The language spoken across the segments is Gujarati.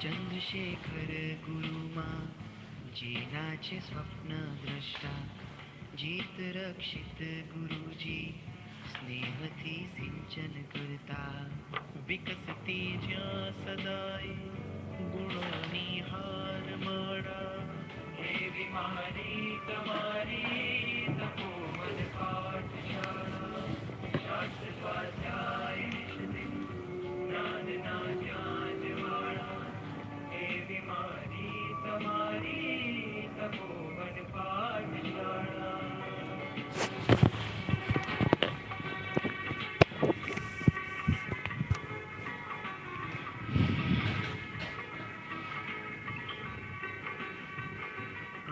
चंद्रशेखर गुरुमा जीना छे स्वप्न द्रष्टा जीत रक्षित गुरुजी स्नेहથી સિંચન કરતા વિકસતી જ્યાં સદાય ગુણોની હાર માળા એવી મારી તમારી તપોવન પાઠશાળા શાસ્ત્ર સ્વાધ્યાય નિષ્ઠિત જ્ઞાનના જ્ઞાનવાળા એવી મારી તમારી તપોવન પાઠશાળા.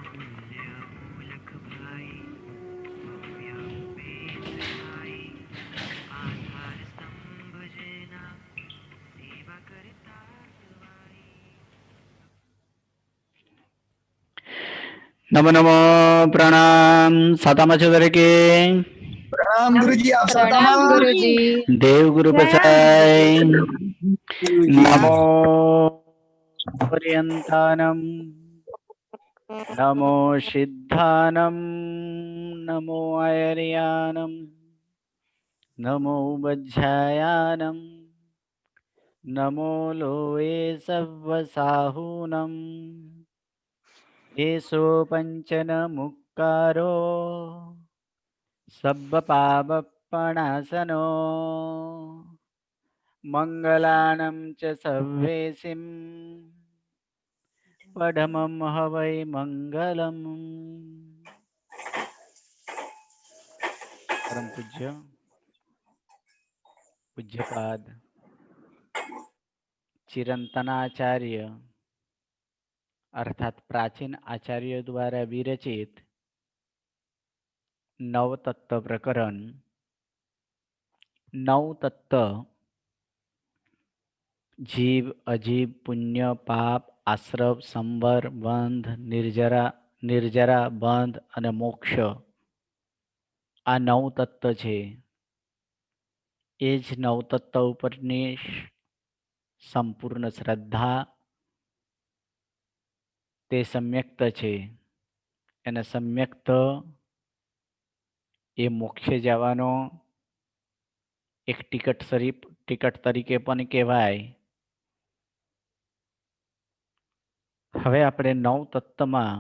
અમૂલ્ય મૂલકભાઈ ભવ્ય ઉપેન્દ્રભાઈ આધાર સ્તંભ જેના સેવા કરતા સવાઈ. नमो नमो प्रणाम सातामा છો દરેકે प्रणाम गुरुजी आप प्रणाम सातामा गुरुजी देव गुरु बसाई नमो पर्यंतानम नमो सिद्धानम नमो आयर्यानम नमो बज्झायानम नमो लोए सव्वसाहूनम एषो पंचन मुक्कारो सब्बपापपणासनो मंगलानं च सव्वेसिं पढमं हवै मंगलम. परम पूज्य पूज्यपाद चिरंतनाचार्य अर्थात प्राचीन आचार्य द्वारा विरचित नव तत्व प्रकरण नव तत्व जीव अजीव पुण्य पाप आश्रव संवर बंध निर्जरा निर्जरा बंध અને મોક્ષ આ નવ તત્વ છે. એ જ નવ તત્વ ઉપરની સંપૂર્ણ શ્રદ્ધા તે સમ્યક્ત છે. અને સમ્યક્ત એ મોક્ષે જવાનો એક ટિકટ તરીકે પણ કહેવાય. હવે આપણે નવ તત્વમાં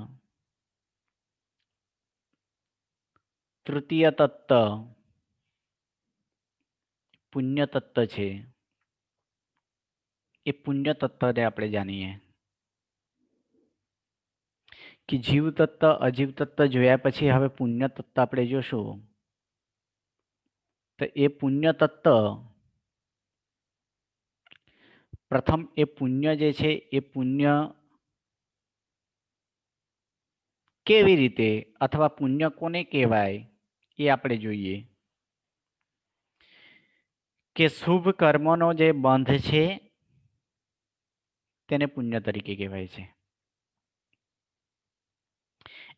તૃતીય તત્વ પુણ્ય તત્વ છે. એ પુણ્ય તત્વને આપણે જાણીએ કે જીવ તત્વ અજીવ તત્વ જોયા પછી હવે પુણ્ય તત્વ આપણે જોશું. તો એ પુણ્ય તત્વ પ્રથમ એ પુણ્ય જે છે એ પુણ્ય કેવી રીતે અથવા પુણ્ય કોને કહેવાય એ આપણે જોઈએ કે શુભ કર્મનો જે બંધ છે તેને પુણ્ય તરીકે કહેવાય છે.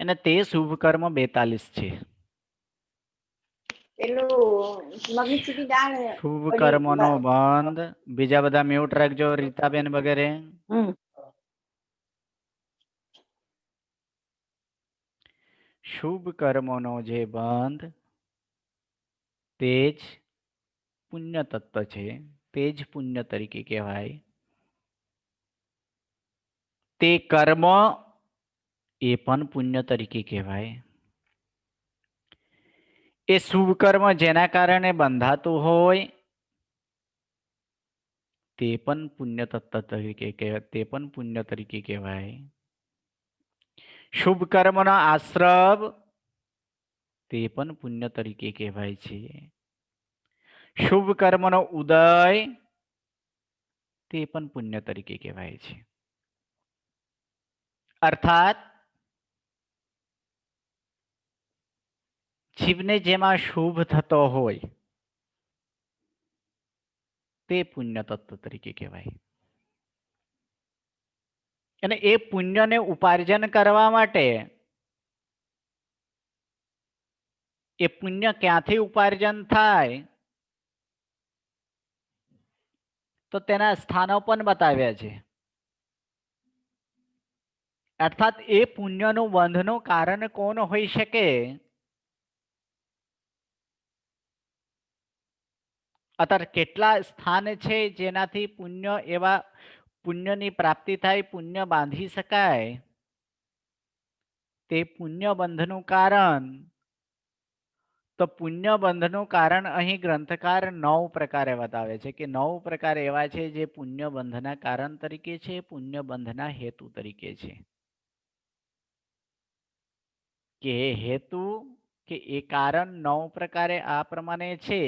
અને તે શુભ કર્મ 42 છે. શુભ કર્મનો બંધ બીજા બધા મ્યુટ રાખજો રીતાબેન વગેરે. શુભ કર્મનો જે બંધ તે જ પુણ્ય તત્વ છે. તે જ પુણ્ય તરીકે કહેવાય. તે કર્મ એ પણ પુણ્ય તરીકે કહેવાય. એ શુભ કર્મ જેના કારણે બંધાતું હોય તે પણ પુણ્ય તત્વ તરીકે કહેવાય. તે પણ પુણ્ય તરીકે કહેવાય. શુભ કર્મનો આશ્રવ તે પણ પુણ્ય તરીકે કહેવાય છે. શુભ કર્મનો ઉદય તે પણ પુણ્ય તરીકે કહેવાય છે. અર્થાત જીવને જેમાં શુભ થતો હોય તે પુણ્ય તત્વ તરીકે કહેવાય. અને એ પુણ્યને ઉપાર્જન કરવા માટે એ પુણ્ય ક્યાંથી ઉપાર્જન થાય તો તેના સ્થાનો પણ બતાવ્યા છે. અર્થાત એ પુણ્યનું બંધનું કારણ કોણ હોઈ શકે? અત્યારે કેટલા સ્થાન છે જેનાથી પુણ્ય એવા પુણ્યની પ્રાપ્તિ થાય, પુણ્ય બાંધી શકાય? તે પુણ્ય બંધનું કારણ, તો પુણ્ય બંધનું કારણ અહીં ગ્રંથકાર 9 પ્રકારે બતાવે છે કે 9 પ્રકાર એવા છે જે પુણ્ય બંધના કારણ તરીકે છે, પુણ્ય બંધના હેતુ તરીકે છે. કે હેતુ કે એ કારણ 9 પ્રકારે આ પ્રમાણે છે.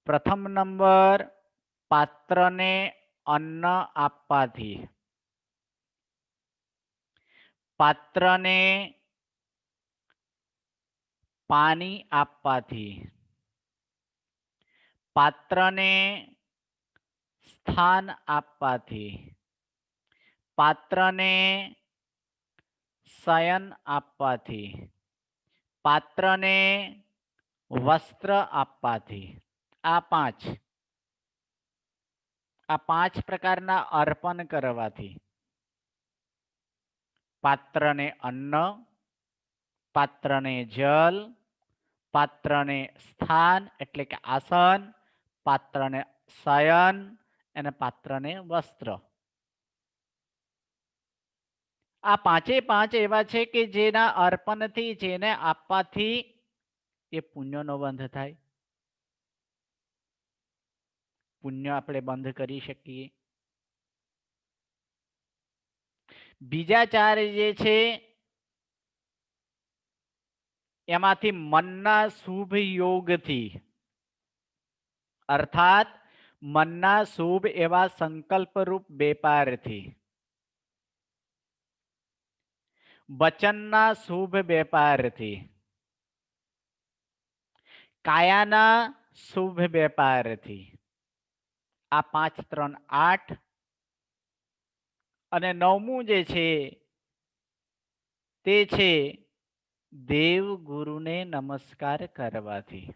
પ્રથમ નંબર, પાત્રને અન્ન આપવાથી. પાત્રને પાણી આપવાથી. પાત્રને સ્થાન આપવાથી. પાત્રને શયન આપવાથી. પાત્રને વસ્ત્ર આપવાથી. આ પાંચ પ્રકારના અર્પણ કરવાથી. પાત્રને અન્ન, પાત્રને જલ, પાત્રને સ્થાન એટલે કે આસન, પાત્રને શયન અને પાત્રને વસ્ત્ર. આ પાંચે પાંચ એવા છે કે જેના અર્પણથી, જેને આપવાથી એ પુણ્યનો બંધ થાય. પુણ્ય આપણે બંધ કરી શકીએ. બીજા 4 જે છે એમાંથી મનના શુભ યોગથી, અર્થાત મનના શુભ એવા સંકલ્પરૂપ વેપારથી, વચનના શુભ વેપારથી, કાયાના શુભ વેપારથી. આ 5, 3, 8 અને 9મું જે છે તે છે દેવ ગુરુને નમસ્કાર કરવાથી.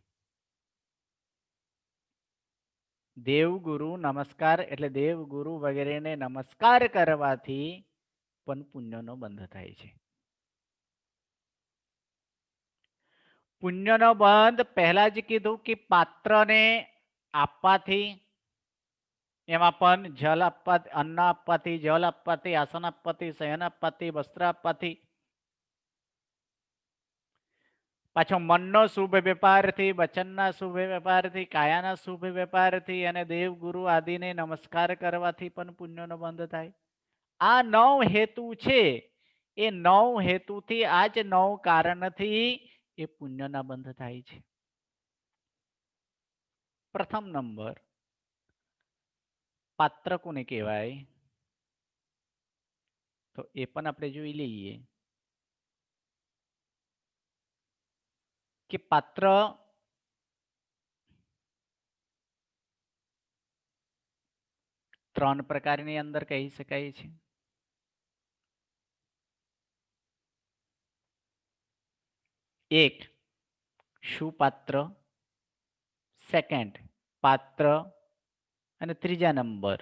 દેવગુરુ નમસ્કાર એટલે દેવગુરુ વગેરેને નમસ્કાર કરવાથી પણ પુણ્યનો બંધ થાય છે. પુણ્યનો બંધ પહેલા જ કીધું કે પાત્રને આપવાથી, એમાં પણ જલ આપવાથી, અન્ન આપવાથી, જલ આપવાથી, આસન આપવાથી, શયન આપવાથી, વસ્ત્ર આપવાથી. પાછો મનનો શુભ વેપારથી, વચનના શુભ વેપારથી, કાયાના શુભ વેપારથી અને દેવગુરુ આદિને નમસ્કાર કરવાથી પણ પુણ્યનો બંધ થાય. આ 9 હેતુ છે. એ 9 હેતુથી, આ જ 9 કારણથી એ પુણ્યના બંધ થાય છે. પ્રથમ નંબર, પાત્ર કોને કહેવાય? તો એ પણ આપણે જોઈ લઈએ કે પાત્ર ત્રણ પ્રકારની અંદર કહી શકાય છે. એક સુપાત્ર, સેકન્ડ પાત્ર અને ત્રીજા નંબર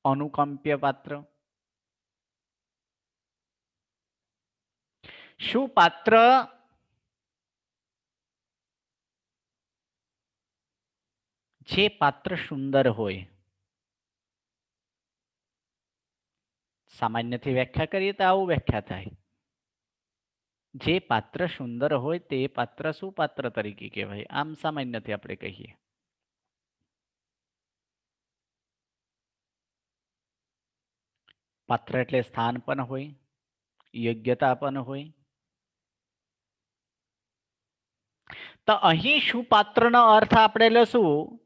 અનુકંપ્ય પાત્ર. સુપાત્ર જે પાત્ર સુંદર હોય, સામાન્યથી વ્યાખ્યા કરીએ તો આવું વ્યાખ્યા થાય, જે પાત્ર સુંદર હોય તે પાત્ર સુપાત્ર તરીકે કહેવાય. આમ સામાન્યથી આપણે કહીએ. પાત્ર એટલે સ્થાન પણ હોય, યોગ્યતા પણ હોય. તો અહીં સુપાત્રનો અર્થ આપણે લેશું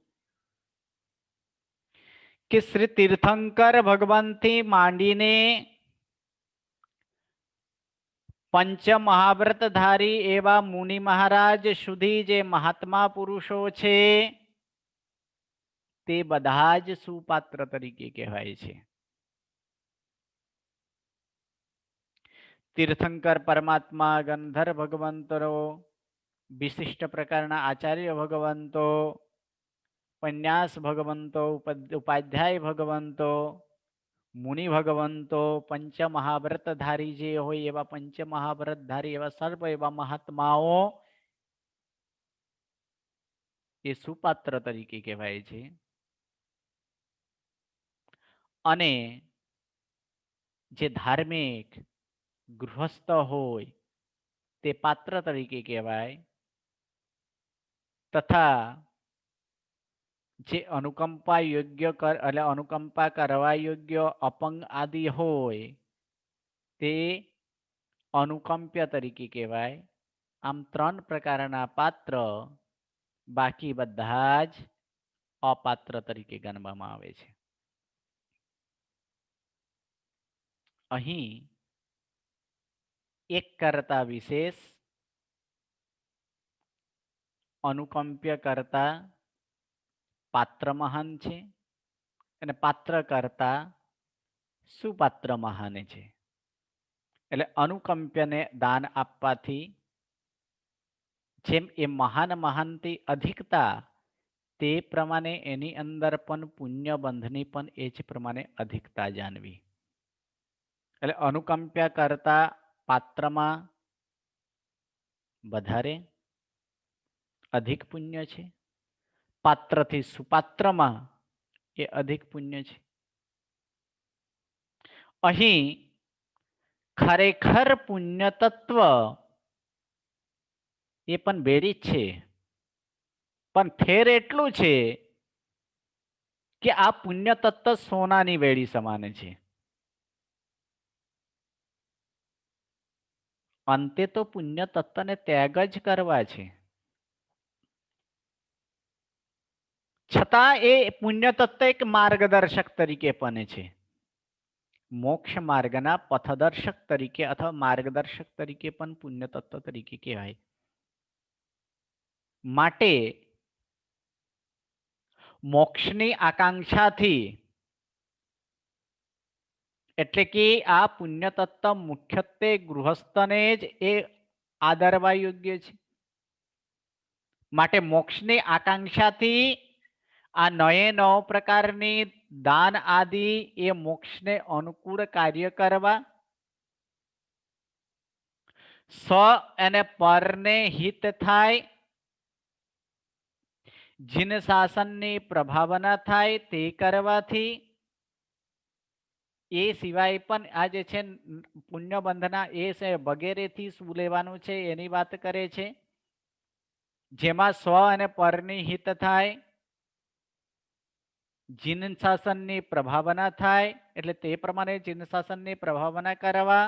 કે શ્રી તીર્થંકર ભગવાનથી માંડીને પંચ મહાવ્રતધારી એવા મુનિ મહારાજ સુધી જે મહાત્મા પુરુષો છે તે બધા જ સુપાત્ર તરીકે કહેવાય છે. તીર્થંકર પરમાત્મા, ગંધર્વ ભગવંતો, વિશિષ્ટ પ્રકારના આચાર્ય ભગવંતો, પન્યાસ ભગવંતો, ઉપાધ્યાય ભગવંતો, મુનિ ભગવંતો, પંચમહાવ્રતધારી જે હોય એવા પંચમહાવ્રતધારી એવા સર્વ એવા મહાત્માઓ એ સુપાત્ર તરીકે કહેવાય છે. અને જે ધાર્મિક ગૃહસ્થ હોય તે પાત્ર તરીકે કહેવાય. તથા જે અનુકંપા યોગ્ય એટલે અનુકંપા કરવા યોગ્ય અપંગ આદિ હોય તે અનુકંપ્ય તરીકે કહેવાય. આમ 3 પ્રકારના પાત્ર, બાકી બધા જ અપાત્ર તરીકે ગણવામાં આવે છે. અહીં એક કરતા વિશેષ, અનુકંપ્ય કરતા પાત્ર મહાન છે અને પાત્ર કરતા સુપાત્ર મહાન છે. એટલે અનુકંપ્યને દાન આપવાથી જેમ એ મહાન મહાનથી અધિકતા, તે પ્રમાણે એની અંદર પણ પુણ્ય બંધની પણ એ જ પ્રમાણે અધિકતા જાણવી. એટલે અનુકંપ્ય કરતા પાત્રમાં વધારે અધિક પુણ્ય છે, પાત્રથી સુપાત્રમાં એ અધિક પુણ્ય છે. અહીં ખરેખર પુણ્ય તત્વ એ પણ બેડી જ છે, પણ ફેર એટલું છે કે આ પુણ્ય તત્વ સોનાની વેડી સમાન છે. અંતે તો પુણ્ય તત્વને ત્યાગ જ કરવા છે. છતાં એ પુણ્ય તત્વ એક માર્ગદર્શક તરીકે પણ છે. મોક્ષ માર્ગના પથદર્શક તરીકે અથવા માર્ગદર્શક તરીકે પણ પુણ્ય તત્વ તરીકે કહેવાય. માટે મોક્ષની આકાંક્ષાથી, એટલે કે આ પુણ્ય તત્વ મુખ્યત્વે ગૃહસ્થને જ એ આદરવા યોગ્ય છે. માટે મોક્ષની આકાંક્ષાથી આ 9 પ્રકારની દાન આદિ એ મોક્ષને અનુકૂળ કાર્ય કરવા, સ્વ અને પરને હિત થાય, જીન શાસનની પ્રભાવના થાય તે કરવાથી, એ સિવાય પણ આ જે છે પુણ્ય બંધના એ છે વગેરેથી શું લેવાનું છે એની વાત કરે છે. જેમાં સ્વ અને પરની હિત થાય, જીન શાસનની પ્રભાવના થાય, એટલે તે પ્રમાણે જીન શાસનની પ્રભાવના કરવા,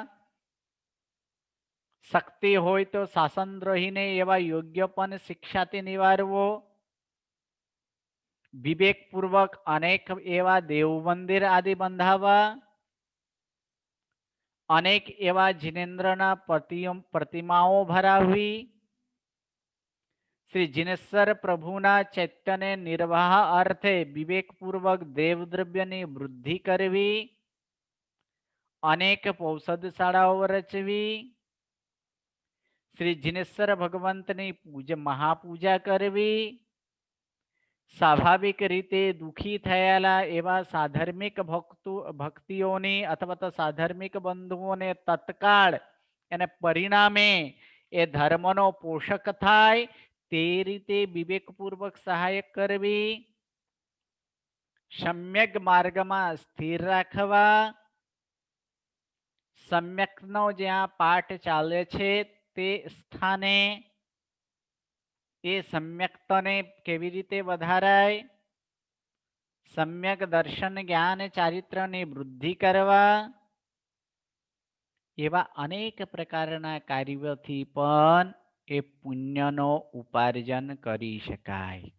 શક્તિ હોય તો શાસનદ્રોહીને એવા યોગ્ય પણ શિક્ષાથી નિવારવો, વિવેકપૂર્વક અનેક એવા દેવ મંદિર આદિ બંધાવવા, અનેક એવા જિનેન્દ્રના પ્રતિમાઓ ભરાવવી, શ્રી જિનેશ્વર પ્રભુના ચૈત્યને નિર્વાહ અર્થે વિવેકપૂર્વક દેવદ્રવ્યની વૃદ્ધિ કરવી, અનેક ઔષધશાળાઓ રચવી, શ્રી જિનેશ્વર ભગવંતની મહાપૂજા કરવી, સ્વાભાવિક રીતે દુઃખી થયેલા એવા સાધર્મિક ભક્તિઓની અથવા તો સાધર્મિક બંધુઓને તત્કાળ અને પરિણામે એ ધર્મનો પોષક થાય તે રીતે વિવેકપૂર્વક સહાય કરવી, સમ્યક માર્ગમાં સ્થિર રાખવા, સમ્યકનો જ્યાં પાઠ ચાલે છે તે સ્થાને એ સમ્યકતાને કેવી રીતે વધારાય, સમ્યક દર્શન જ્ઞાન ચારિત્રની વૃદ્ધિ કરવા, એવા અનેક પ્રકારના કાર્યોથી પણ એ પુણ્યનો ઉપાર્જન કરી શકાય.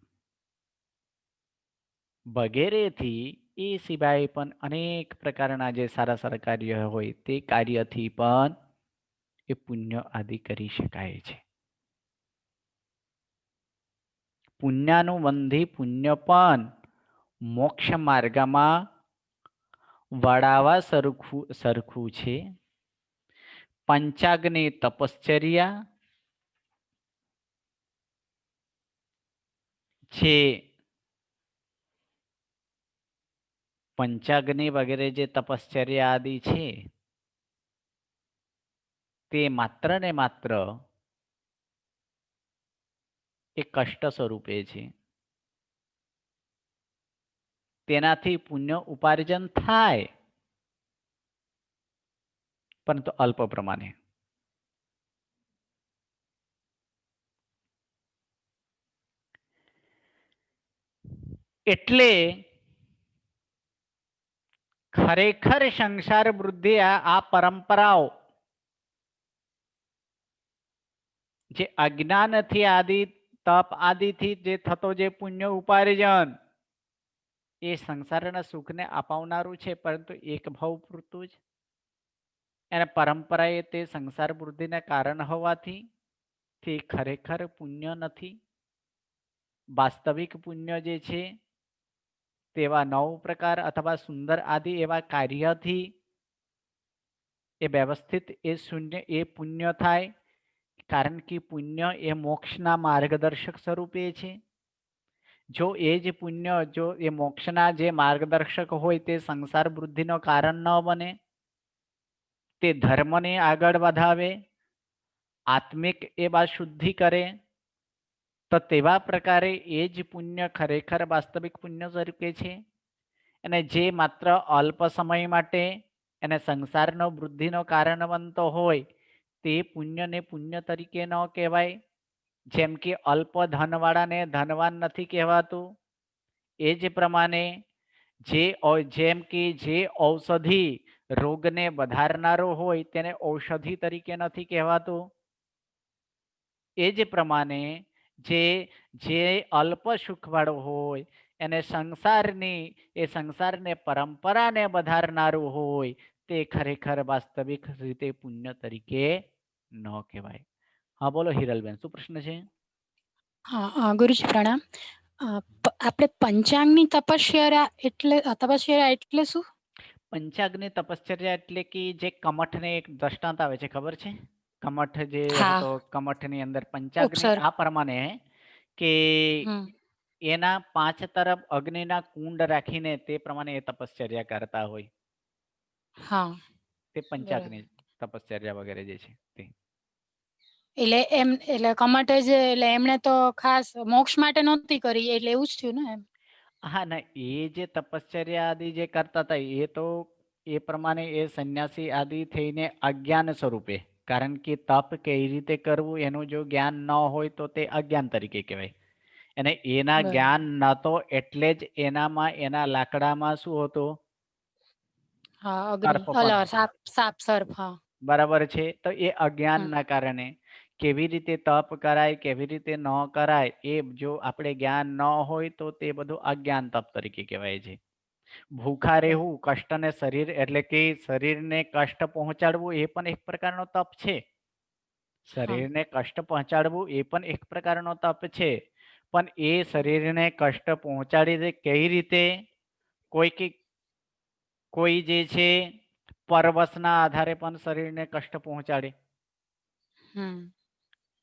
વગેરેથી એ સિવાય પણ અનેક પ્રકારના જે સારા સારા કાર્ય હોય તે કાર્યથી પણ એ પુણ્ય આદિ કરી શકાય છે. પુણ્યાનુબંધી પુણ્ય પણ મોક્ષ માર્ગમાં વળાવા સરખું છે. પંચાગ્નિ તપશ્ચર્યા, જે પંચાગ્નિ વગેરે જે તપશ્ચર્યા આદિ છે તે માત્ર ને માત્ર એ કષ્ટ સ્વરૂપે છે. તેનાથી પુણ્ય ઉપાર્જન થાય, પરંતુ અલ્પ પ્રમાણે. એટલે ખરેખર સંસાર વૃદ્ધિ આ પરંપરાઓ જે અજ્ઞાનથી આદિ તપ આદિથી જે થતો જે પુણ્ય ઉપાર્જન એ સંસારના સુખને અપાવનારું છે, પરંતુ એક ભાવ પૂરતું જ. અને પરંપરાએ તે સંસાર વૃદ્ધિના કારણ હોવાથી તે ખરેખર પુણ્ય નથી. વાસ્તવિક પુણ્ય જે છે તેવા 9 પ્રકાર અથવા સુંદર આદિ એવા કાર્યથી એ વ્યવસ્થિત એ શૂન્ય એ પુણ્ય થાય. કારણ કે પુણ્ય એ મોક્ષના માર્ગદર્શક સ્વરૂપે છે. જો એ જ પુણ્ય જો એ મોક્ષના જે માર્ગદર્શક હોય તે સંસાર વૃદ્ધિનો કારણ ન બને, તે ધર્મને આગળ વધાવે, આત્મિક એ વાત શુદ્ધિ કરે, તો તેવા પ્રકારે એ જ પુણ્ય ખરેખર વાસ્તવિક પુણ્ય સ્વરૂપે છે. અને જે માત્ર અલ્પ સમય માટે એને સંસારનો વૃદ્ધિનો કારણ બનતો હોય તે પુણ્યને પુણ્ય તરીકે ન કહેવાય. જેમ કે અલ્પ ધનવાળાને ધનવાન નથી કહેવાતું, એ જ પ્રમાણે જેમ કે જે ઔષધિ રોગને વધારનારો હોય તેને ઔષધિ તરીકે નથી કહેવાતું. એ જ પ્રમાણે જે અલ્પ સુખવાળો હોય એને સંસારને પરંપરાને વધારનારું હોય તે ખરેખર વાસ્તવિક રીતે પુણ્ય તરીકે ન કહેવાય. હા બોલો હિરલબેન, શું પ્રશ્ન છે? હા ગુરુજી પ્રણામ. આપણે પંચાંગની તપશ્ચર્યા એટલે શું? પંચાગ્નિ તપશ્ચર્યા એટલે કે જે કમઠને એક દ્રષ્ટાંત આવે છે, ખબર છે? કમઠ જે હતો, કમઠની અંદર પંચાગ્નિ આ પ્રમાણે કે એના 5 તરફ અગ્નિના કુંડ રાખીને તે પ્રમાણે એ તપશ્ચર્યા કરતા હોય. હા, તે પંચાગ્નિ તપશ્ચર્યા વગેરે જે છે તે. એટલે કમઠ જ એટલે એમણે તો ખાસ મોક્ષ માટે નહોતી કરી, એટલે એવું જ થયું ને એમ. હા ના, એ જે તપશ્ચર્યા આદિ જે કરતા હતા એ તો એ પ્રમાણે એ સંન્યાસી આદિ થઈને અજ્ઞાન સ્વરૂપે, કારણ કે તપ કઈ રીતે કરવું એનું જો જ્ઞાન ન હોય તો તે અજ્ઞાન તરીકે કહેવાય. અને એના જ્ઞાન નતો એટલે જ એનામાં એના લાકડામાં શું હતું? બરાબર છે. તો એ અજ્ઞાનના કારણે કેવી રીતે તપ કરાય કેવી રીતે ન કરાય એ જો આપણે જ્ઞાન ન હોય તો તે બધું અજ્ઞાન તપ તરીકે કહેવાય છે. ભૂખા રહેવું, કષ્ટને શરીર એટલે કે શરીરને કષ્ટ પહોંચાડવું એ પણ એક પ્રકારનો તપ છે. શરીરને કષ્ટ પહોંચાડવું એ પણ એક પ્રકારનો તપ છે. પણ એ શરીરને કષ્ટ પહોંચાડી દે કઈ રીતે? કોઈ જે છે પરવશના આધારે પણ શરીરને કષ્ટ પહોંચાડે.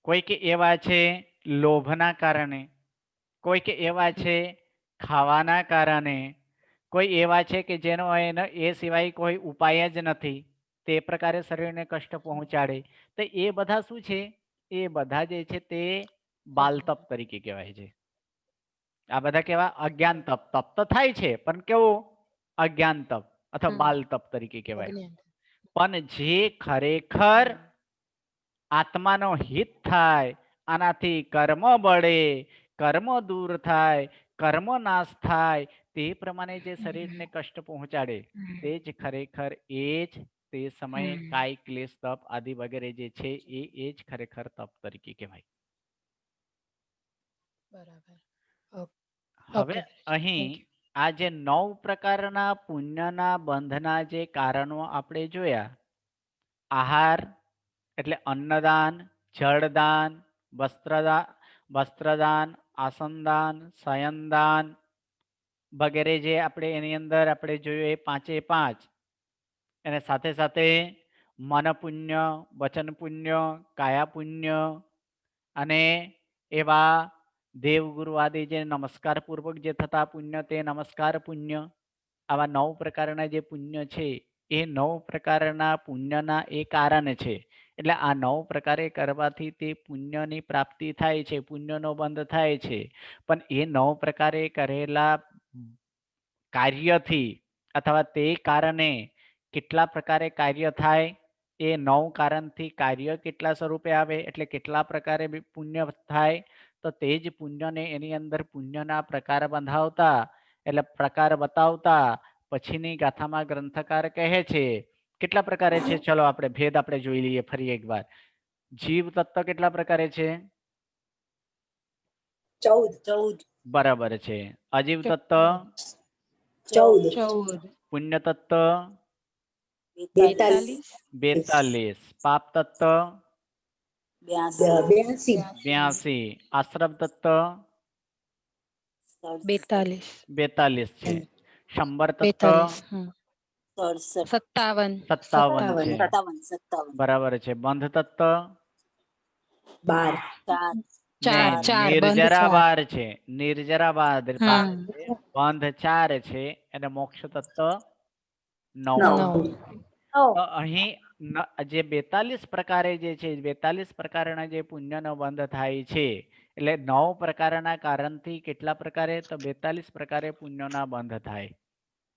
કોઈક એવા છે લોભના કારણે, કોઈક એવા છે ખાવાના કારણે, કોઈ એવા છે કે જેનો એ સિવાય કોઈ ઉપાય જ નથી, તે પ્રકારે શરીરને કષ્ટ પહોંચાડે. તો એ બધા શું છે? એ બધા જે છે તે બાલ તપ તરીકે કહેવાય છે. આ બધા કેવા? અજ્ઞાન તપ. તપ તો થાય છે પણ કેવું? અજ્ઞાન તપ અથવા બાલ તપ તરીકે કહેવાય. પણ જે ખરેખર આત્માનો હિત થાય, આનાથી કર્મ બળે, કર્મ દૂર થાય, કર્મ નાશ થાય, તે પ્રમાણે જે શરીરને કષ્ટ પહોંચાડે તે જ ખરેખર એ જ તે સમયે કાય ક્લેશ તપ આદિ વગેરે જે છે એ જ ખરેખર તપ તરીકે કહેવાય. હવે અહીં આ જે 9 પ્રકારના પુણ્યના બંધના જે કારણો આપણે જોયા, આહાર એટલે અન્નદાન, જળદાન, વસ્ત્રદાન, આસનદાન, શયનદાન વગેરે જે આપણે એની અંદર આપણે જોયું એ 5એ 5. અને સાથે સાથે મન પુણ્ય, વચન પુણ્ય, કાયા પુણ્ય અને એવા દેવગુરુ આદિ જે નમસ્કાર પૂર્વક જે થતા પુણ્ય તે નમસ્કાર પુણ્ય. આવા 9 પ્રકારના જે પુણ્ય છે એ 9 પ્રકારના પુણ્યના એ કારણ છે. એટલે આ 9 પ્રકારે કરવાથી તે પુણ્યની પ્રાપ્તિ થાય છે, પુણ્યનો બંધ થાય છે. પણ એ 9 પ્રકારે કરેલા કાર્યથી અથવા તે કારણે કેટલા પ્રકારે કાર્ય થાય, એ 9 કારણથી કાર્ય કેટલા સ્વરૂપે આવે એટલે કેટલા પ્રકારે પુણ્ય થાય, તો તે જ પુણ્યને એની અંદર પુણ્યના પ્રકાર બંધાવતા એટલે પ્રકાર બતાવતા પછીની ગાથામાં ગ્રંથકાર કહે છે કેટલા પ્રકારે છે. ચલો આપણે ભેદ આપણે જોઈ લઈએ ફરી એકવાર. જીવ તત્વ કેટલા પ્રકારે છે? 14 બરાબર છે. અજીવ તત્વ 14 પુણ્ય તત્વ 42 42 પાપ તત્વ 82 82 આશ્રમ તત્વ 42 42 છે. શંબર તત્વ 42 57 છે. 57 બરાબર છે. બંધ તત્વ 12 ચાર બંધ નિર્જરા ચાર 12 છે. નિર્જરા 12 છે. બંધ 4 છે અને મોક્ષ તત્વ 9. 9 તો અહીં જે 42 પ્રકારે જે છે 42 પ્રકારના જે પુણ્યનો બંધ થાય છે એટલે 9 પ્રકારના કારણથી કેટલા પ્રકારે તો 42 પ્રકારે પુણ્યના બંધ થાય.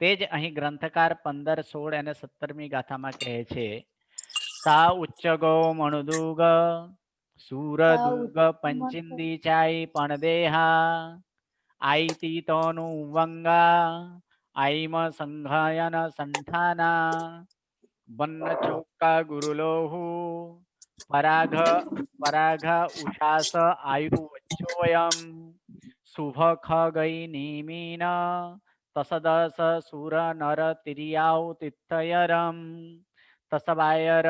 તે જ અહીં ગ્રંથકાર 15, 16 અને 17મી ગાથામાં કહે છે તા ઉચ્ચગો મણુદુગ સૂરદુગ પંચિંદી ચાઈ પણ દેહા આઈતી તોનું વંગા આઈમ સંઘાયન સંઠાના વન્ન ચૌકા ગુરુલોહુ પરાઘ પરાઘ ઉષાસ આયુ વચ્ચોયમ શુભ ખગઈ નિમીન તસદસ સુર નર તિરિયાવ તિથયરમ તસબાયર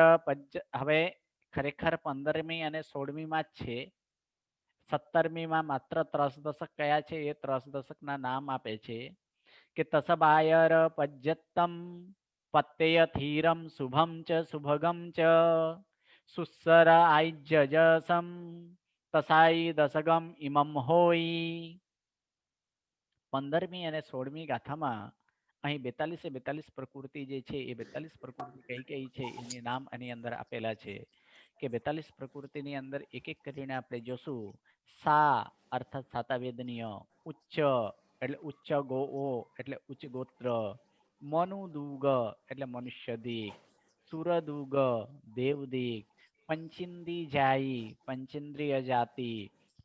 હવે ખરેખર 15મી અને 16મી માં જ છે. 17મી માં માત્ર ત્રસ દશક કયા છે એ ત્રસ દશકના નામ આપે છે કે તસબાયર પજ્જતમ પત્તેય થીરમ શુભમ ચ શુભગમ ચ સુસર આઈજ્જસમ તસાઈ દસગમ ઇમમ હોય. 15મી અને 16મી ગાથામાં અહીં 42 પ્રકૃતિ જે છે એ 42 પ્રકૃતિ કઈ કઈ છે એની નામ આની અંદર આપેલા છે કે 42 પ્રકૃતિની અંદર એક એક કરીને આપણે જોશું. સા અર્થાત સાતાવેદનીય, ઉચ્ચ એટલે ઉચ્ચ ગોઓ એટલે ઉચ્ચ ગોત્ર, મનુદુગ એટલે મનુષ્ય દીક, સુરદુગ દેવદીક, પંચિંદી જાઈ પંચેન્દ્રિય જાતિ,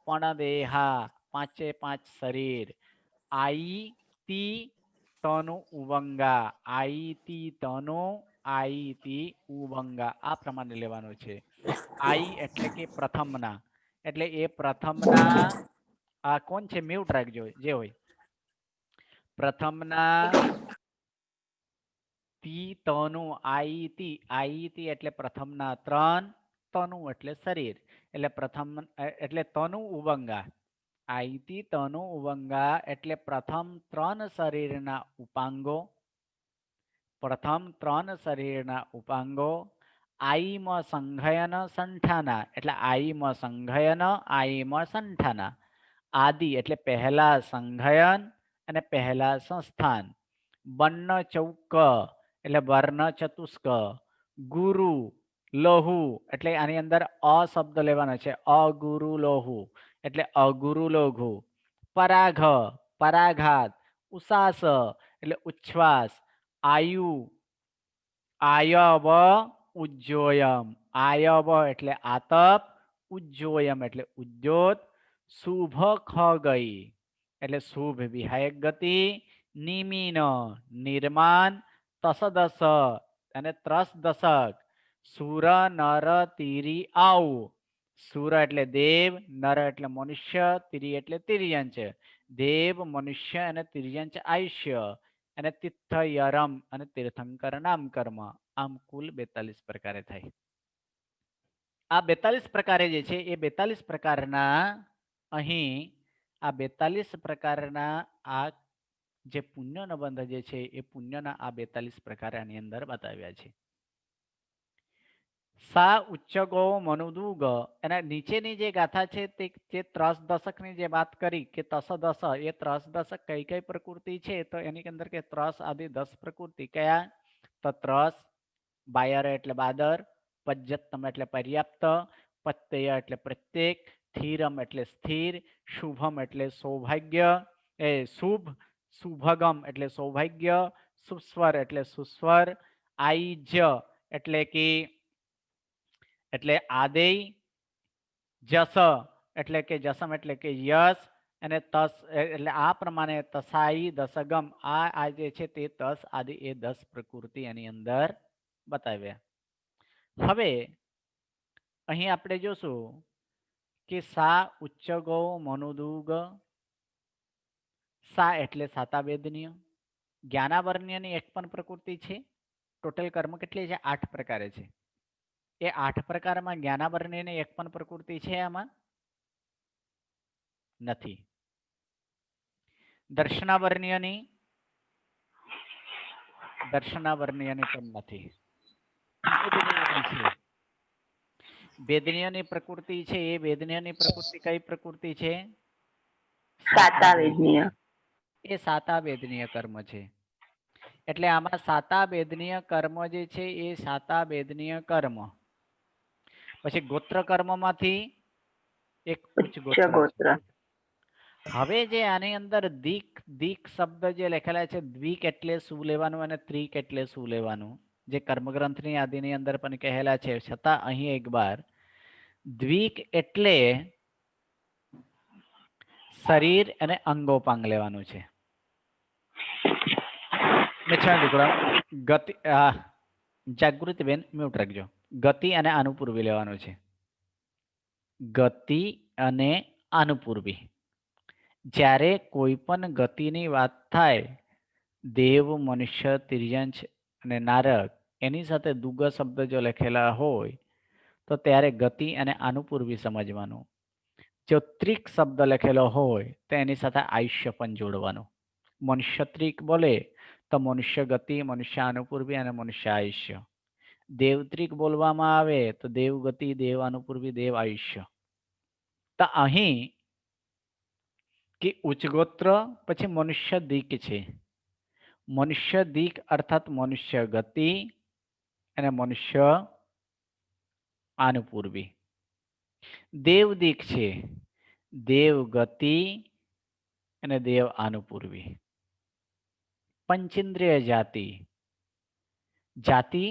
પણ દેહા 5 શરીર, આઈ તી તનુ ઉવંગા આઈતી તનુ આઈતી ઉવંગા આ પ્રમાણે લેવાનું છે. આઈ એટલે કે પ્રથમના એટલે એ પ્રથમના આ કોણ છે મ્યુટ રાખજો જે હોય. પ્રથમના તી તનુ આઈતી એટલે પ્રથમના 3, તનુ એટલે શરીર એટલે પ્રથમ એટલે તનુ ઉવંગા આઈતી તનુ ઉવંગા એટલે પ્રથમ 3 શરીરના ઉપાંગો. પ્રથમ 3 શરીરના ઉપાંગો આઈમ સંઘયન સંઠાના એટલે આઈમ સંઘયન આઈમ સંઠાના આદિ એટલે પહેલા સંઘયન અને પહેલા સંસ્થાન, વર્ણ ચૌક એટલે વર્ણ ચતુષ્ક, ગુરુ લોહુ એટલે આની અંદર અ શબ્દ લેવાનો છે અગુરુ લોહુ એટલે અગુરુ લોઘુ, પરાઘ પરાઘાત, ઉષાસ એટલે ઉચ્છ્વાસ, આયુ આયવ ઉજ્જોયમ આયવ એટલે આતપ, ઉજ્જોયમ એટલે ઉદ્યોત, શુભ ખગઈ એટલે શુભ વિહાયક ગતિ, નિમીન નિર્માણ, તસદસ અને ત્રસ દશક, સુર નર તિરી આવ સુર એટલે દેવ, નર એટલે મનુષ્ય, તિરી એટલે તિર્યંચ. દેવ મનુષ્ય અને તિર્યંચ આયુષ્ય અને તિથયરમ અને તીર્થંકર નામ કર્મ. આમ કુલ 42 પ્રકારે થાય. આ 42 પ્રકારે જે છે એ 42 પ્રકારના અહીં આ 42 પ્રકારના આ જે પુણ્યનો બંધ જે છે એ પુણ્યના આ 42 પ્રકાર આની અંદર બતાવ્યા છે. સા ઉચ્ચ ગો મનુદુગ, એના નીચેની જે ગાથા છે તે જે ત્રસ દશકની જે વાત કરી કે તસ દસ, એ ત્રસ દશક કઈ કઈ પ્રકૃતિ છે તો એની અંદર કે ત્રસ આદિ 10 પ્રકૃતિ કયા? તો ત્રસ, બાયર એટલે બાદર, પજ્જતમ એટલે પર્યાપ્ત, પ્રત્યય એટલે પ્રત્યેક, સ્થિરમ એટલે સ્થિર, શુભમ એટલે સૌભાગ્ય, શુભ, શુભગમ એટલે સૌભાગ્ય, સુસ્વર એટલે સુસ્વર, આઈજ્ય એટલે આદેય, જસ એટલે કે જસમ એટલે કે યશ, અને તસ એટલે આ પ્રમાણે તસાઈ દસગમ, આ જે છે તે તસ આદિ એ 10 પ્રકૃતિ એની અંદર બતાવ્યા. હવે અહીં આપણે જોશું કે સા ઉચ્ચ ગો મનુદુગ, સા એટલે સાતાવેદનીય, જ્ઞાનાવર્ણ્યની એક પણ પ્રકૃતિ છે. ટોટલ કર્મ કેટલી છે? 8 પ્રકારે છે. એ 8 પ્રકારમાં જ્ઞાનાવર્ણ્યની એક પણ પ્રકૃતિ છે આમાં? નથી. દર્શનાવર્ણ્યની પણ નથી. વેદનીયની પ્રકૃતિ છે, એ વેદનીયની પ્રકૃતિ કઈ પ્રકૃતિ છે? સાતાવેદનીય. એ સાતાવેદનીય કર્મ છે. એટલે આમાં સાતાવેદનીય કર્મ જે છે એ સાતાવેદનીય કર્મ. પછી ગોત્ર કર્મમાંથી એક ઉચ્ચ ગોત્ર છે. હવે જે આની અંદર દીક શબ્દ જે લખેલા છે, દ્વિક એટલે શું લેવાનું અને ત્રિક એટલે શું લેવાનું, જે કર્મગ્રંથની આદિની અંદર પણ કહેલા છે, છતાં અહીં એક વાર દ્વિક એટલે શરીર અને અંગોપાંગ લેવાનું છે. ગતિ, જાગૃતિ બેન મ્યુટ રાખજો. ગતિ અને અનુપૂર્વી લેવાનું છે. ગતિ અને અનુપૂર્વી. જ્યારે કોઈ પણ ગતિની વાત થાય, દેવ, મનુષ્ય, તિર્યંચ અને નારદ, એની સાથે દુગ શબ્દ જો લખેલા હોય તો ત્યારે ગતિ અને અનુપૂર્વી સમજવાનું. જો ત્રિક શબ્દ લખેલો હોય તો એની સાથે આયુષ્ય પણ જોડવાનું. મનુષ્ય ત્રિક બોલે તો મનુષ્ય ગતિ, મનુષ્ય અનુપૂર્વી અને મનુષ્ય આયુષ્ય. દેવત્રિક બોલવામાં આવે તો દેવ ગતિ, દેવ અનુપૂર્વી, દેવ આયુષ્ય. તો અહીં કે ઉચ્ચ ગોત્ર પછી મનુષ્ય દીક છે. મનુષ્ય દીક અર્થાત મનુષ્ય ગતિ અને મનુષ્ય અનુપૂર્વી. દેવ દીક છે, દેવ ગતિ અને દેવ અનુપૂર્વી. પંચેન્દ્રિય જાતિ. જાતિ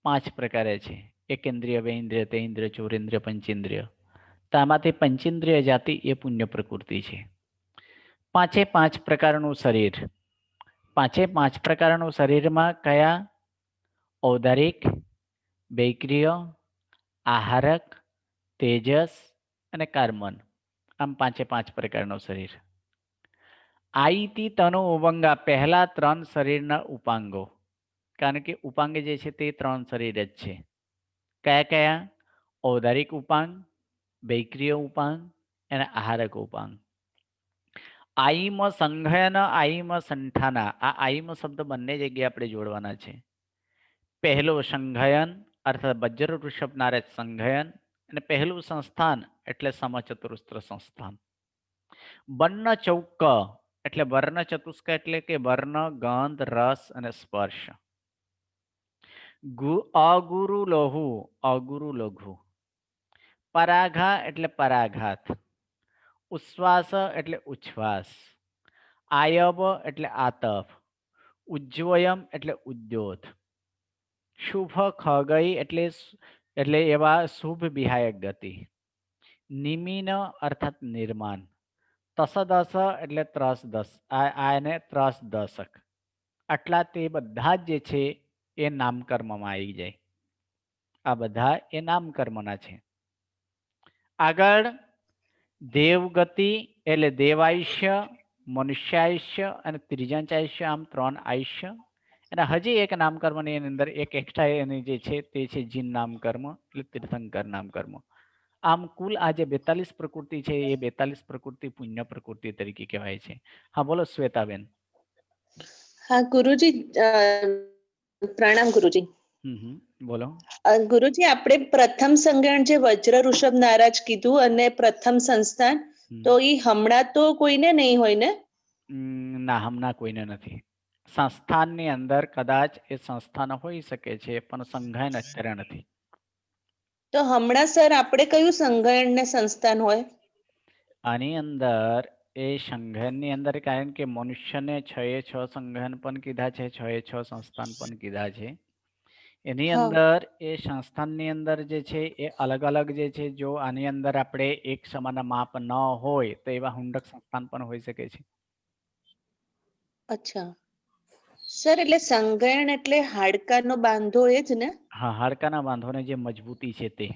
5 પ્રકારે છે. એકેન્દ્રિય, વેન્દ્રિય, તેન્દ્રિય, ચોરેન્દ્રિય, પંચેન્દ્રિય. તો આમાંથી પંચેન્દ્રિય જાતિ એ પુણ્ય પ્રકૃતિ છે. 5 પ્રકારનું શરીર. 5 પ્રકારનું શરીરમાં કયા? ઔદારિક, વૈક્રિય, આહારક, તેજસ અને કાર્બન. આમ 5 પ્રકારનું શરીર. આઈતી તનુ ઉભંગા, પહેલા 3 શરીરના ઉપાંગો. કારણ કે ઉપાંગ જે છે તે 3 શરીર જ છે. કયા કયા? ઔદારિક ઉપાંગ, વૈક્રિય ઉપાંગ અને આહારક ઉપાંગ. I'm સંઘયન, I'm સંઠાના. આ આઈમ શબ્દ બંને જગ્યાએ આપણે જોડવાના છે. પહેલો સંઘયન અર્થાત વજ્ર ઋષભ નારદ સંઘયન, અને પહેલું સંસ્થાન એટલે સમચતુસ્ત્ર સંસ્થાન. વર્ણ ચૌક એટલે વર્ણ ચતુષ્ક એટલે કે વર્ણ, ગંધ, રસ અને સ્પર્શ. અગુરુ લોહુ, અગુરુ લઘુ. પરાઘા એટલે પરાઘાત. ઉચ્છ્વાસ એટલે ઉચ્છ્વાસ. આયબ એટલે આતપ. ઉજ્જવયમ એટલે ઉદ્યોત. શુભ ખગઈ એટલે એવા શુભ વિહાયક ગતિ. નિમિન અર્થાત નિર્માણ. તસદસ એટલે ત્રસ દસ, આને ત્રસ દશક. આટલા તે બધા જ જે છે એ નામકર્મમાં આવી જાય. આ બધા એ નામકર્મના છે. આગળ દેવગતિ એટલે દેવાયુષ્ય, મનુષ્યાયુષ્ય અને ત્રિજંચાયુષ્ય, આમ 3 આયુષ્ય. અને હજી એક નામકર્મની અંદર એક એક્સ્ટ્રા એની જે છે તે છે જીન નામકર્મ એટલે તીર્થંકર નામકર્મ. આમ કુલ આ જે 42 પ્રકૃતિ છે એ 42 પ્રકૃતિ પુણ્ય પ્રકૃતિ તરીકે કહેવાય છે. હા બોલો શ્વેતાબેન. હા ગુરુજી, પ્રણામ ગુરુજી. બોલો. ગુરુજી આપણે પ્રથમ સંજ્ઞાન જે વજ્ર ઋષભ નારાજ કીધું અને પ્રથમ સંસ્થાન હમ. તો ઈ હમણાં તો કોઈને નહીં હોય ને? ના, હમણાં કોઈને નથી. સંસ્થાનની અંદર કદાચ એ સંસ્થાન હોઈ શકે છે, પણ સંઘાયન અત્યારે નથી. તો હમણાં સર આપણે કયું સંજ્ઞાન ને સંસ્થાન હોય? આની અંદર એ સંઘાયનની અંદર કારણ કે મનુષ્યને 6 સંઘાયન પણ કીધા છે, 6 સંસ્થાન પણ કીધા છે. એની હા અંદર એ સંસ્થાનની અંદર જે છે એ અલગ અલગ જે છે, જો આની અંદર આપણે એક સમાન માપ ન હોય તો એવા હુંડક સંસ્થાન પણ હોઈ શકે છે. અચ્છા સર, એટલે સંજ્ઞાન એટલે હાડકાનો બાંધો એ જ ને? હા, હાડકાના બાંધોને જે મજબૂતી છે તે.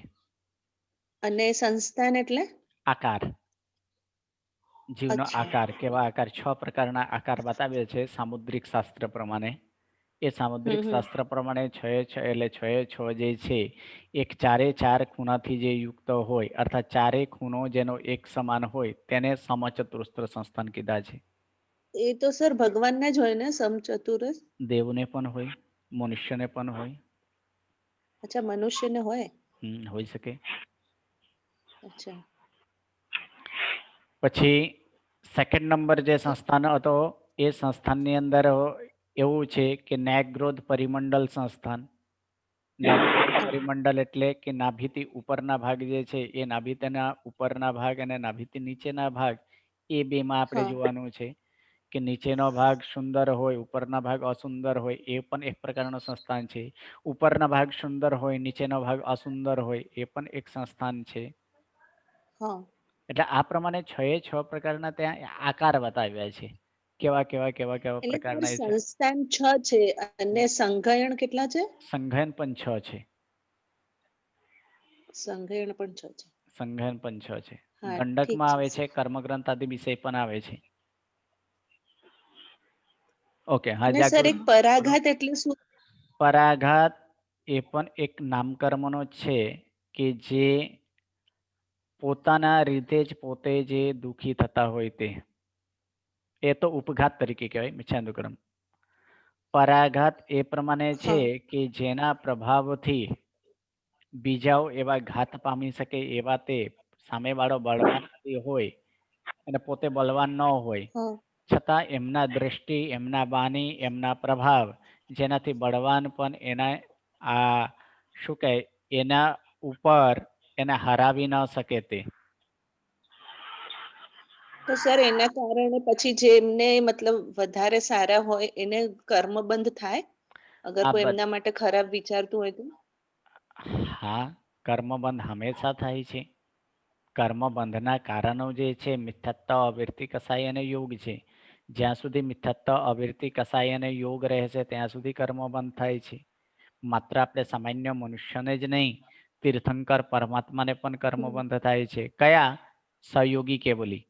અને સંસ્થાન એટલે? આકાર, જીવનો અચ્છા આકાર. કેવા આકાર? 6 પ્રકારના આકાર બતાવ્યા છે સામુદ્રિક શાસ્ત્ર પ્રમાણે. એ સામુદ્રિક હમ શાસ્ત્ર પ્રમાણે 6 એટલે 6 જે છે એક 4 ખૂણાથી જે યુક્ત હોય, અર્થાત 4 ખૂણો જેનો એક સમાન હોય તેને સમચતુરસ્ર સંસ્થાન કીધા છે. એ તો સર ભગવાનના જ હોય ને સમચતુરસ? દેવને પણ હોય, મનુષ્યને પણ હોય. અચ્છા, મનુષ્યને હોય? હોઈ શકે. અચ્છા પછી સેકન્ડ નંબર જે સંસ્થાન હતો એ સંસ્થાનની અંદર એવું છે કે ન્યાયગ્રોધ પરિમંડળ સંસ્થાન. હા પરિમંડળ એટલે કે નાભીથી ઉપરના ભાગ જે છે એ નાભીના ઉપરના ભાગ અને નાભીથી નીચેના ભાગ, એ બેમાં આપણે હા જોવાનું છે કે નીચેનો ભાગ સુંદર હોય, ઉપરના ભાગ અસુંદર હોય, એ પણ એક પ્રકારનું સંસ્થાન છે. ઉપરના ભાગ સુંદર હોય, નીચેનો ભાગ અસુંદર હોય, એ પણ એક સંસ્થાન છે. હા એટલે આ પ્રમાણે 6 પ્રકારના ત્યાં આકાર બતાવ્યા છે. કેવા કેવા કેવા કેવા એટલે સર પ્રકારના એ છે. સંસ્થાન 6 છે અને સંઘાયણ કેટલા છે? સંઘાયન પણ 6 છે. સંઘાયણ પણ 6 છે. સંઘાયન પણ 6 છે. હા ઠીક દંડકમાં આવે છે, સર. કર્મગ્રંથ આદિ વિષય પણ આવે છે. ઓકે, હા, અને સર જાગૃત. એક પરાઘાત એટલે શું? પરાઘાત એ પણ એક નામકર્મનો છે કે જે પોતાના રીતે જ પોતે જે દુઃખી થતા હોય તે. એ તો ઉપઘાત તરીકે કહેવાય, મિચ્છામિદુક્કડમ. પરાઘાત એ પ્રમાણે છે હા કે જેના પ્રભાવથી બીજાઓ એવા ઘાત પામી શકે એવા તે સામેવાળો બળવાન હોય અને પોતે બલવાન ન હોય, હા છતાં એમના દ્રષ્ટિ, એમના બાની, એમના પ્રભાવ જેનાથી બળવાન પણ એના આ શું કહે એના ઉપર એને હરાવી ન શકે તે. તો સર એના કારણે પછી જેમને મતલબ વધારે સારા હોય એને કર્મ બંધ થાય અગર આ કોઈ બધ એમના માટે ખરાબ વિચારતું હોય તો? હા, કર્મબંધ હંમેશા થાય છે. કર્મબંધના કારણો જે છે મિથ્યાત્વ, અવિરતિ, કસાય અને યોગ છે. જ્યાં સુધી મિથ્યાત્વ, અવિરતિ, કસાય અને યોગ રહેશે ત્યાં સુધી કર્મબંધ થાય છે. માત્ર આપણે સામાન્ય મનુષ્યને જ નહીં, તીર્થંકર પરમાત્માને પણ કર્મબંધ થાય છે. કયા? સહયોગી કેવલી.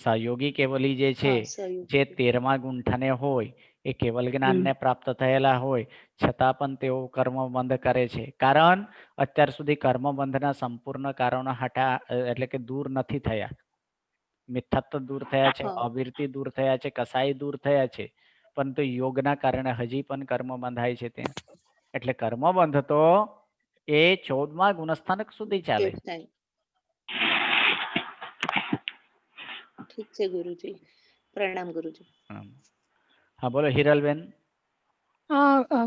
સહયોગી કેવલી જે છે, હા જે સહયોગી. 13મા ગુંઠને હોય, એ કેવલ જ્ઞાનને પ્રાપ્ત થયેલા હોય, છતાં પણ તેઓ કર્મ બંધ કરે છે. કારણ અત્યાર સુધી કર્મબંધના સંપૂર્ણ કારણો એટલે કે દૂર નથી થયા. મિથ્યાત્વ દૂર થયા છે, હા અવિરતિ દૂર થયા છે, કસાય દૂર થયા છે, પરંતુ યોગના કારણે હજી પણ કર્મ બંધાય છે ત્યાં. એટલે કર્મ બંધ તો એ 14મા ગુણસ્થાનક સુધી ચાલે. એ થાય. ઠીક છે ગુરુજી, પ્રણામ ગુરુજી. હા, બોલો હિરલબેન.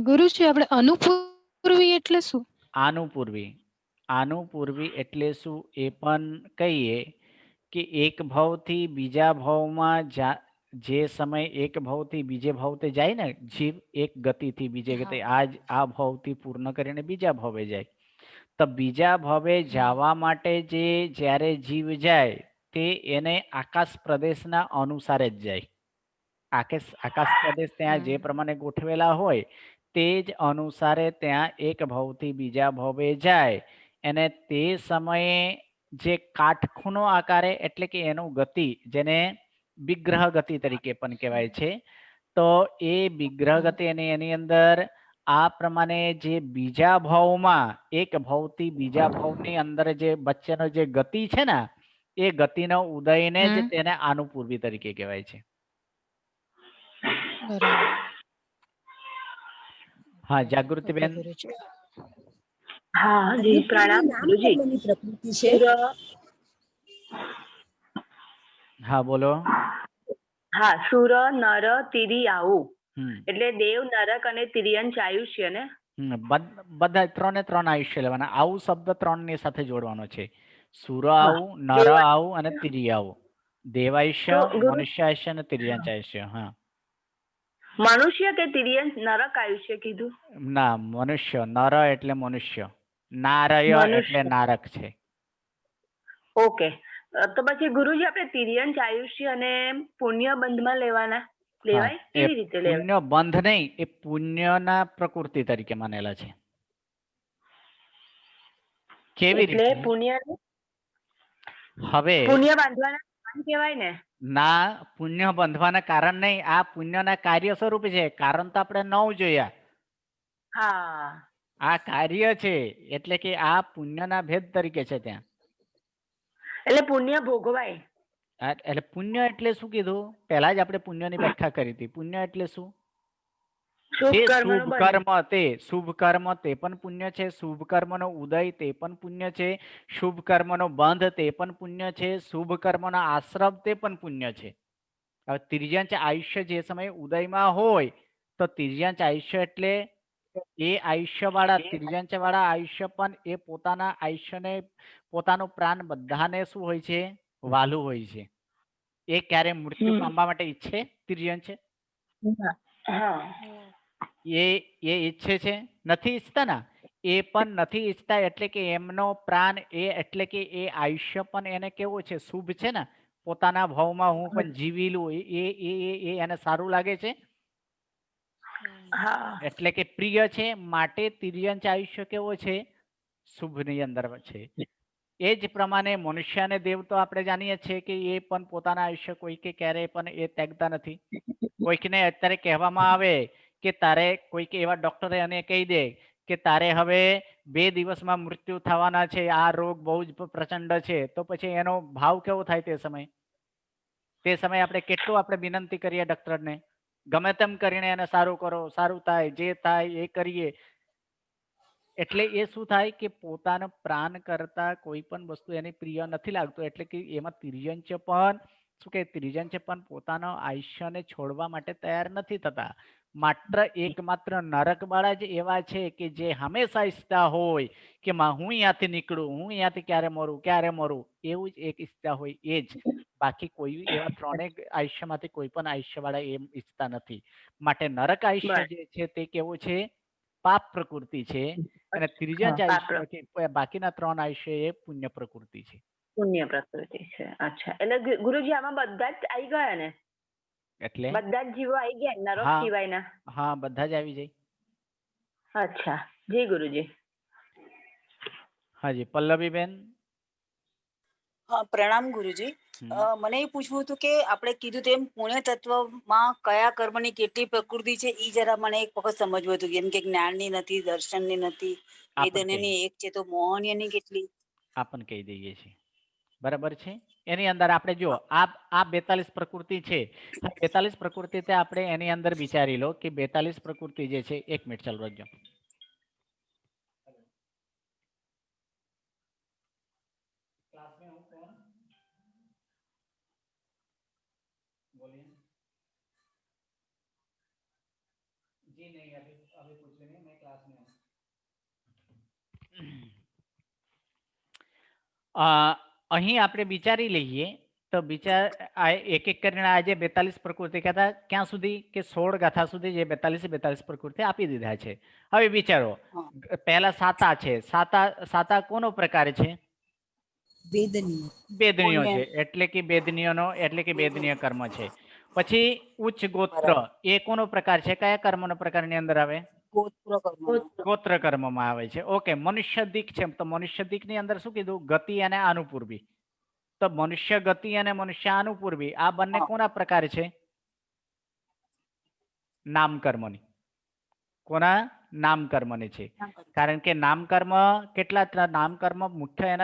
ગુરુજી આપણે અનુપૂર્વી એટલે શું? આનુપૂર્વી. આનુપૂર્વી એટલે શું એ પણ કહીએ કે એક ભાવથી બીજા ભાવમાં જે સમય એક ભાવથી બીજે ભાવ તે જાય ને, જીવ એક ગતિથી બીજે ગતિ, આ ભાવથી પૂર્ણ કરીને બીજા ભાવે જાય. તો બીજા ભાવે જવા માટે જે જ્યારે જીવ જાય તે એને આકાશ પ્રદેશના અનુસારે જ જાય. આકાશ પ્રદેશ ત્યાં જે પ્રમાણે ગોઠવેલા હોય તે જ અનુસારે ત્યાં એક ભાવથી બીજા ભાવે જાય. અને તે સમયે જે કાટખૂણો આકારે એટલે કે એનું ગતિ, જેને વિગ્રહ ગતિ તરીકે પણ કહેવાય છે, તો એ વિગ્રહ ગતિ એની અંદર આ પ્રમાણે જે બીજા ભાવમાં એક ભાવથી બીજા ભાવની અંદર જે વચ્ચેનો જે ગતિ છે ને, એ ગતિનો ઉદયને જ તેને આનુપૂર્વી તરીકે કહેવાય છે. બરાબર. હા જાગૃતિબેન. ગુરુજી. હા જી પ્રણામ ગુરુજી. કર્મની પ્રકૃતિ છે. હા બોલો. હા સુર નર તિરી આવું હમ એટલે દેવ નરક અને તિર્યંચ આયુષ્ય ને. બધા 3 એ 3 આયુષ્ય લેવાના. આવું શબ્દ 3 ની સાથે જોડવાનો છે. સુર હા આવું, નર આવું અને તિર્ય આવું. દેવાયુષ્ય, તો ગુરુ મનુષ્ય આયુષ્ય અને તિર્યંચ આયુષ્ય. હા મનુષ્ય કે તિર્યંચ નરક આયુષ્ય કીધું? ના, મનુષ્ય. નર એટલે મનુષ્ય, નારય એટલે મનુષ્ય. નારક છે. ઓકે. તો પછી ગુરુજી આપણે તિર્યંચ આયુષ્ય અને પુણ્ય બંધમાં લેવાના હા લેવાય એ કેવી રીતે લેવાય? પુણ્ય બંધ નહીં, એ પુણ્યના પ્રકૃતિ તરીકે માનેલા છે. કેવી એટલે રીતે? પુણ્ય હવે પુણ્ય બાંધવાના કારણ કહેવાય ને? ના, પુણ્ય બંધવાના કારણ નહીં, આ પુણ્યના કાર્ય સ્વરૂપે છે. કારણ તો આપણે 9 જોયા. હા આ કાર્ય છે, એટલે કે આ પુણ્યના ભેદ તરીકે છે ત્યાં. એટલે પુણ્ય ભોગવાય. એટલે પુણ્ય એટલે શું કીધું? પહેલા જ આપણે પુણ્યની વ્યાખ્યા કરી હતી. પુણ્ય એટલે શું? શુભ જે કર્મનો શુભ બંધ. કર્મ તે શુભ કર્મ તે પણ પુણ્ય છે. શુભ કર્મનો ઉદય તે પણ પુણ્ય છે. શુભ કર્મનો બંધ તે પણ પુણ્ય છે. શુભ કર્મનો આશ્રમ તે પણ પુણ્ય છે. હવે તિર્યંચ આયુષ્ય જે સમયે ઉદયમાં હોય તો તિર્યંચ આયુષ્ય એટલે એ આયુષ્યવાળા તિર્યંચવાળા આયુષ્ય પણ એ પોતાના આયુષ્યને પોતાનું પ્રાણ બધાને શું હોય છે? વાલું હોય છે. એ ક્યારે મૃત્યુ પામવા માટે ઈચ્છે? તિર્યંચ હા એ ઈચ્છે છે? નથી ઈચ્છતા ને. એ પણ નથી ઈચ્છતા, એટલે કે એમનો પ્રાણ એટલે કે એ આયુષ્ય પણ એને કેવો છે? શુભ છે ને. પોતાના ભાવમાં હું પણ જીવી લઉં એ એને સારું લાગે છે, હા એટલે કે પ્રિય છે. માટે તિર્યંચ આયુષ્ય કેવો છે? શુભની અંદર છે. એ જ પ્રમાણે મનુષ્ય અને દેવ તો આપણે જાણીએ છીએ કે એ પણ પોતાના આયુષ્ય કોઈકે ક્યારેય પણ એ ત્યાગતા નથી. કોઈકને અત્યારે કહેવામાં આવે કે તારે કોઈક એવા ડોક્ટરે એને કહી દે કે તારે હવે 2 દિવસમાં મૃત્યુ થવાના છે, આ રોગ બહુ જ પ્રચંડ છે, તો પછી એનો ભાવ કેવો થાય તે સમયે? તે સમયે આપણે કેટલું આપણે વિનંતી કરીએ ડોક્ટરને, ગમે તેમ કરીને એને સારું કરો, સારું થાય, જે થાય એ કરીએ. એટલે એ શું થાય કે પોતાના પ્રાણ કરતા કોઈ પણ વસ્તુ એને પ્રિય નથી લાગતું, એટલે કે એમાં તિર્યંચ પણ શું કે તિર્યંચ પણ પોતાના આયુષ્યને છોડવા માટે તૈયાર નથી થતા. માત્ર એકમાત્ર નરકવાળા જ એવા છે કે જે હંમેશા ઈચ્છતા હોય કે હું અહીંયાથી નીકળું, હું અહીંયાથી ક્યારે મરું, એવું જ એક ઈચ્છતા હોય એ જ. બાકી કોઈ એવા 3 આયુષ્યમાંથી કોઈ પણ આયુષ્યવાળા એમ ઈચ્છતા નથી. માટે નરક આયુષ્ય બસ. જે છે તે કેવું છે? પાપ પ્રકૃતિ છે. અને તિર્યંચ હા, આયુષ્ય કે બાકીના 3 આયુષ્ય એ પુણ્ય પ્રકૃતિ છે. પુણ્ય પ્રકૃતિ છે. અચ્છા, એટલે ગુરુજી આમાં બધા જ આવી ગયા ને? એટલે બધા જ જીવો આવી ગયા નરક હા સિવાયના? હા બધા જ આવી જાય. અચ્છા જી ગુરુજી. હાજી પલ્લવીબેન. હા, પ્રણામ ગુરુજી. મને એ પૂછવું હતું કે આપણે કીધું તેમ પુણ્ય તત્વમાં કયા કર્મની કેટલી પ્રકૃતિ છે, એ જરા મને એક વખત સમજવું હતું. જેમ કે જ્ઞાનની નથી, દર્શનની નથી, વેદનાની એક છે, તો મોહનીયની કેટલી? આપણ કહી દઈએ છીએ. બરાબર છે. એની અંદર આપણે જો આ 42 પ્રકૃતિ છે. 42 પ્રકૃતિ તે આપણે એની અંદર વિચારી લો કે 42 પ્રકૃતિ જે છે. 1 મિનિટ ચાલુ રાખજો. क्लास में हूँ कौन? बोलिए। जी नहीं, अभी अभी कुछ नहीं, मैं क्लास में हूँ. અહીં આપણે વિચારી લઈએ તો એક એક કરીને આજે 42 પ્રકૃતિ કહેતા ક્યાં સુધી કે 16 ગાથા સુધી જે 42 પ્રકૃતિ આપી દીધા છે. હવે વિચારો, પહેલા સાતા છે. સાતા કોનો પ્રકાર છે? વેદનીય. બેદનીય છે, એટલે કે બેદનીય કર્મ છે. પછી ઉચ્ચ ગોત્ર, એ કોનો પ્રકાર છે? કયા કર્મનો પ્રકારની અંદર આવે? ગોત્ર કર્મમાં આવે છે. ઓકે. મનુષ્ય દીક છે, તો મનુષ્ય દીકની અંદર શું કીધું? ગતિ અને અનુપૂર્વી. તો મનુષ્ય ગતિ અને મનુષ્ય અનુપૂર્વી આ બંને કોના પ્રકાર છે? નામ કર્મની. કોના? નામ કર્મની છે. કારણ કે નામ કર્મ કેટલા? નામ કર્મ મુખ્ય એના